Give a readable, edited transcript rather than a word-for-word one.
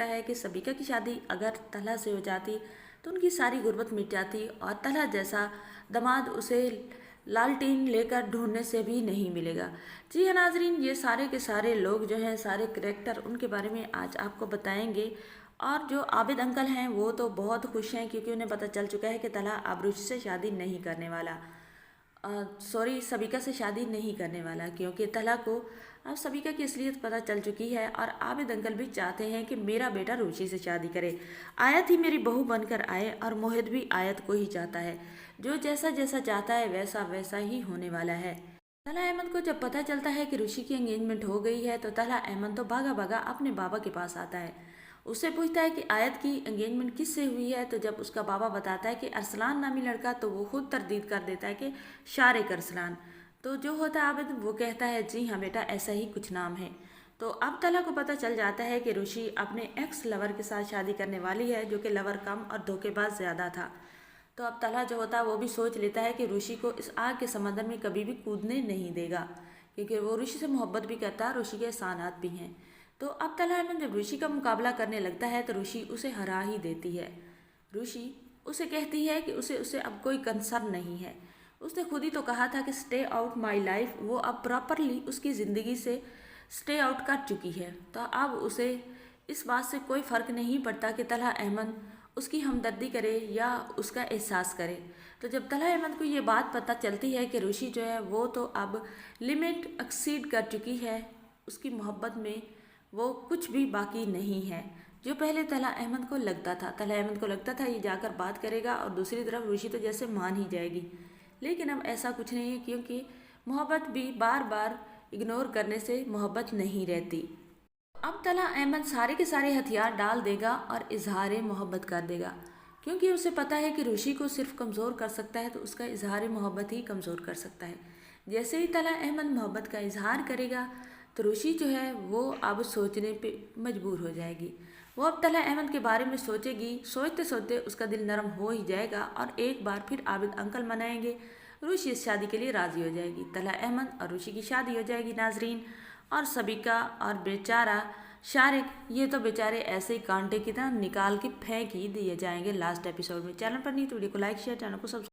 है कि सबिका की शादी अगर तलहा से हो जाती तो उनकी सारी गुर्बत मिट जाती और तलहा जैसा दामाद उसे लालटेन लेकर ढूंढने से भी नहीं मिलेगा। जी हाँ नाजरीन, ये सारे के सारे लोग जो हैं, सारे करेक्टर, उनके बारे में आज आपको बताएंगे। और जो आबिद अंकल हैं वो तो बहुत खुश हैं क्योंकि उन्हें पता चल चुका है कि तलहा अब रुचि से शादी नहीं करने वाला, सॉरी सबिका से शादी नहीं करने वाला, क्योंकि तलहा को अब सबिका की असलियत पता चल चुकी है। और आबिद अंकल भी चाहते हैं कि मेरा बेटा रुचि से शादी करे। आयत ही मेरी बहू बनकर आए और मोहित भी आयत को ही चाहता है। जो जैसा जैसा चाहता है वैसा वैसा ही होने वाला है। तलहा अहमद को जब पता चलता है कि ऋषि की एंगेजमेंट हो गई है तो तलहा अहमद तो भागा भागा अपने बाबा के पास आता है। उससे पूछता है कि आयत की एंगेजमेंट किससे हुई है। तो जब उसका बाबा बताता है कि अरसलान नामी लड़का, तो वो खुद तरदीद कर देता है कि शारिक अरसलान। तो जो होता है आबिद, वो कहता है जी हाँ बेटा, ऐसा ही कुछ नाम है। तो अब तलहा को पता चल जाता है कि ऋषि अपने एक्स लवर के साथ शादी करने वाली है, जो कि लवर कम और धोखेबाज ज़्यादा था। तो अब तलहा जो होता है वो भी सोच लेता है कि ऋषि को इस आग के समंदर में कभी भी कूदने नहीं देगा, क्योंकि वो ऋषि से मोहब्बत भी करता है, ऋषि के एहसानात भी हैं। तो अब तलहा अहमद जब ऋषि का मुकाबला करने लगता है तो ऋषि उसे हरा ही देती है। ऋषि उसे कहती है कि उसे उसे अब कोई कंसर्न नहीं है। उसने खुद ही तो कहा था कि स्टे आउट माई लाइफ, वो अब प्रॉपरली उसकी ज़िंदगी से स्टे आउट कर चुकी है। तो अब उसे इस बात से कोई फ़र्क नहीं पड़ता कि तलहा अहमद उसकी हमदर्दी करे या उसका एहसास करे। तो जब तलहा अहमद को ये बात पता चलती है कि ऋषि जो है वो तो अब लिमिट एक्सीड कर चुकी है, उसकी मोहब्बत में वो कुछ भी बाकी नहीं है। जो पहले तलहा अहमद को लगता था, तलहा अहमद को लगता था ये जाकर बात करेगा और दूसरी तरफ ऋषि तो जैसे मान ही जाएगी, लेकिन अब ऐसा कुछ नहीं है, क्योंकि मोहब्बत भी बार बार इग्नोर करने से मोहब्बत नहीं रहती। अब तलहा अहमद सारे के सारे हथियार डाल देगा और इजहार मोहब्बत कर देगा, क्योंकि उसे पता है कि ऋषि को सिर्फ कमज़ोर कर सकता है तो उसका इजहार मोहब्बत ही कमज़ोर कर सकता है। जैसे ही तलहा अहमद मोहब्बत का इजहार करेगा तो ऋषि जो है वो अब सोचने पे मजबूर हो जाएगी। वो अब तलहा अहमद के बारे में सोचेगी, सोचते सोचते उसका दिल नरम हो ही जाएगा और एक बार फिर आबिद अंकल मनाएंगे। ऋषि इस शादी के लिए राज़ी हो जाएगी, तलहा अहमद और ऋषि की शादी हो जाएगी नाजरीन। और सबिका और बेचारा शारिक, ये तो बेचारे ऐसे ही कांटे की तरह निकाल के फेंक ही दिए जाएंगे लास्ट एपिसोड में। चैनल पर नहीं तो वीडियो को लाइक शेयर, चैनल को सब्सक्राइब।